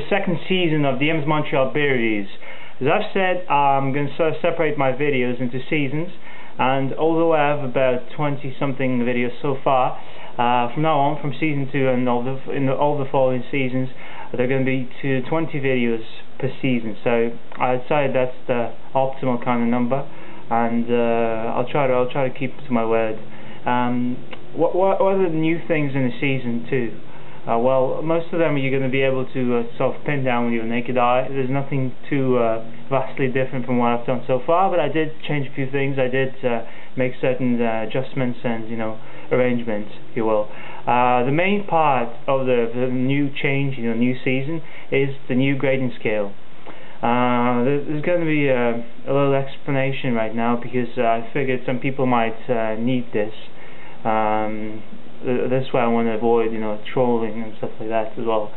second season of DM's Montreal Beer reviews. As I've said, I'm going to sort of separate my videos into seasons, and although I have about 20-something videos so far, from now on, from season 2 and all the following seasons, there are going to be 20 videos per season. So I decided that's the optimal kind of number, and I'll try to keep to my word. What are the new things in the season 2? Well, most of them you're going to be able to sort of pin down with your naked eye. There's nothing too vastly different from what I've done so far, but I did change a few things. I did make certain adjustments and, arrangements, if you will. The main part of the new change, new season, is the new grading scale. There's going to be a little explanation right now, because I figured some people might need this. That's why I want to avoid, trolling and stuff like that as well.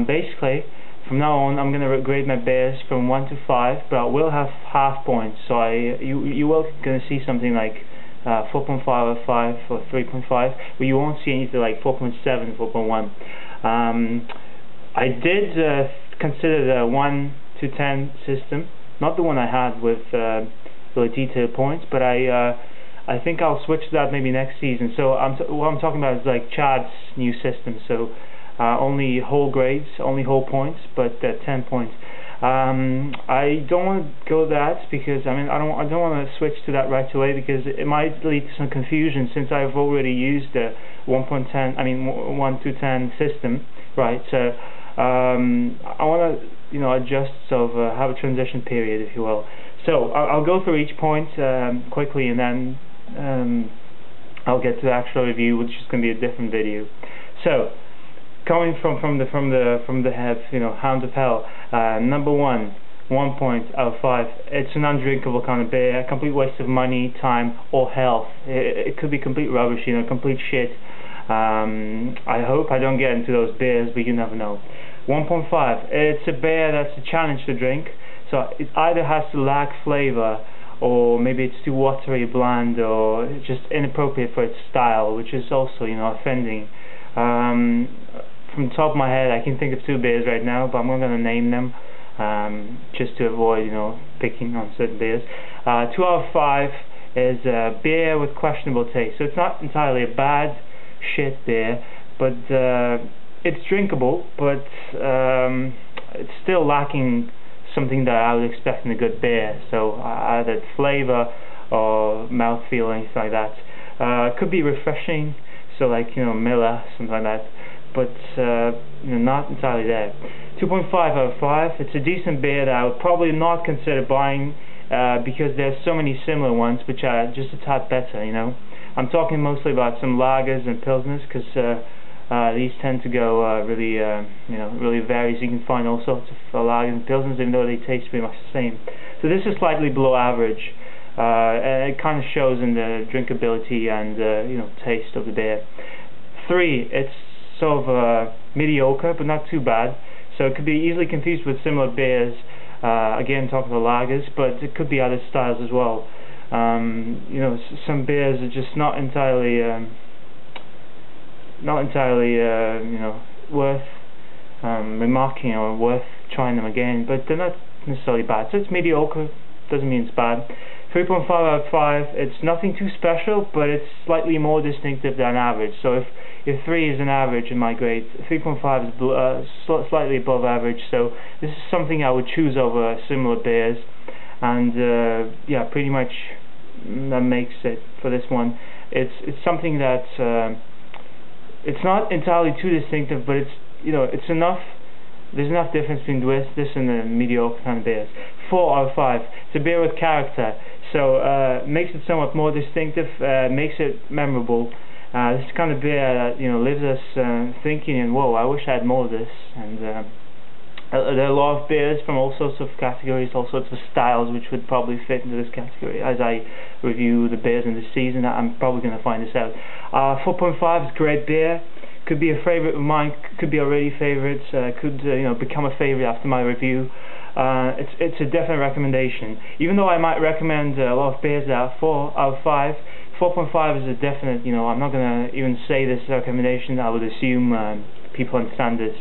Basically, from now on, I'm going to grade my beers from 1 to 5, but I will have half points. So you will going to see something like 4.5 or 5 or 3.5, but you won't see anything like 4.7, 4.1. I did consider the 1 to 10 system, not the one I had with really detailed points, but I think I'll switch to that maybe next season. So what I'm talking about is like Chad's new system. So only whole grades, only whole points, but 10 points. I don't want to go that, because I don't want to switch to that right away, because it might lead to some confusion, since I've already used the 1 to 10 system, right? So I want to adjust, sort of have a transition period, if you will. So I'll go through each point quickly, and then I'll get to the actual review, which is going to be a different video. So, coming from the head, Hound of Hell, number 1 point out of 5. It's an undrinkable kind of beer, a complete waste of money, time, or health. It could be complete rubbish, complete shit. I hope I don't get into those beers, but you never know. 1.5. It's a beer that's a challenge to drink. So it either has to lack flavor, or maybe it's too watery, bland, or just inappropriate for its style, which is also, offending. From the top of my head, I can think of 2 beers right now, but I'm not going to name them, just to avoid, picking on certain beers. 2 out of 5 is a beer with questionable taste. So it's not entirely a bad shit beer, but it's drinkable, but it's still lacking something that I would expect in a good beer. So either flavor or mouthfeel or anything like that. Could be refreshing, so like Miller, something like that, but not entirely there. 2.5 out of 5. It's a decent beer that I would probably not consider buying, because there's so many similar ones which are just a tad better. I'm talking mostly about some lagers and pilsners, because these tend to go really vary. So you can find all sorts of lagers and pilsners, even though they taste pretty much the same. So this is slightly below average, and it kind of shows in the drinkability and taste of the beer. 3. It's sort of mediocre, but not too bad. So it could be easily confused with similar beers. Again, talking about lagers, but it could be other styles as well. Some beers are just not entirely worth remarking or worth trying them again, but they're not necessarily bad. So it's mediocre, doesn't mean it's bad. 3.5 out of 5, it's nothing too special, but it's slightly more distinctive than average. So if 3 is an average in my grade, 3.5 is slightly above average. So this is something I would choose over similar beers, and yeah, pretty much that makes it for this one. It's something that it's not entirely too distinctive, but it's enough. There's enough difference between this and the mediocre kind of beers. 4 out of 5. It's a beer with character, so makes it somewhat more distinctive, makes it memorable. This is the kind of beer that leaves us thinking, and whoa, I wish I had more of this. And there are a lot of beers from all sorts of categories, all sorts of styles, which would probably fit into this category. As I review the beers in this season, I'm probably going to find this out. 4.5 is great beer. Could be a favorite of mine. Could be already favorites. Could become a favorite after my review. It's a definite recommendation. Even though I might recommend a lot of beers that are 4 out of 5, 4.5 is a definite. I'm not going to even say this recommendation. I would assume people understand this.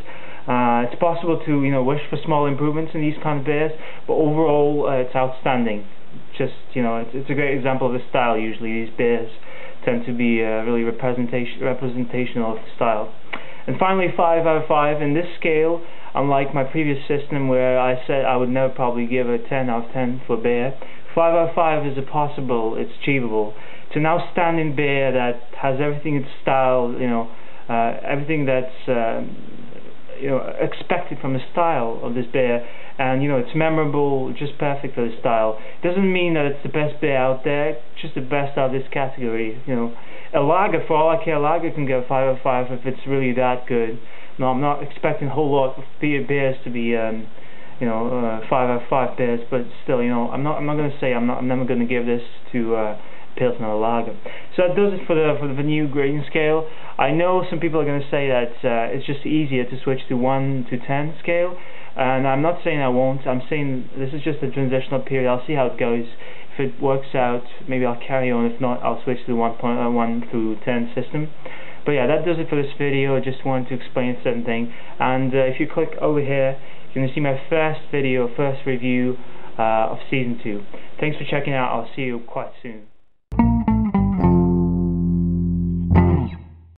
It's possible to wish for small improvements in these kind of beers, but overall it's outstanding. Just it's a great example of the style. Usually these beers tend to be really representational of the style. And finally, 5 out of 5 in this scale. Unlike my previous system where I said I would never probably give a 10 out of 10 for beer, 5 out of 5 is possible, it's achievable. It's an outstanding beer that has everything in style, everything that's expected from the style of this beer, and it's memorable, just perfect for the style. Doesn't mean that it's the best beer out there, just the best out of this category. A lager, for all I care, a lager can get a 5 out of 5 if it's really that good. No, I'm not expecting a whole lot of beers to be 5 out of 5 beers, but still, I'm not going to say I'm never going to give this to Pilsner or lager. So that does it for the new grading scale. I know some people are going to say that it's just easier to switch to 1 to 10 scale, and I'm not saying I won't. I'm saying this is just a transitional period. I'll see how it goes. If it works out, maybe I'll carry on. If not, I'll switch to the 1 through 10 system. But yeah, that does it for this video. I just wanted to explain a certain thing. And if you click over here, you're going to see my first video, first review of Season 2. Thanks for checking out. I'll see you quite soon.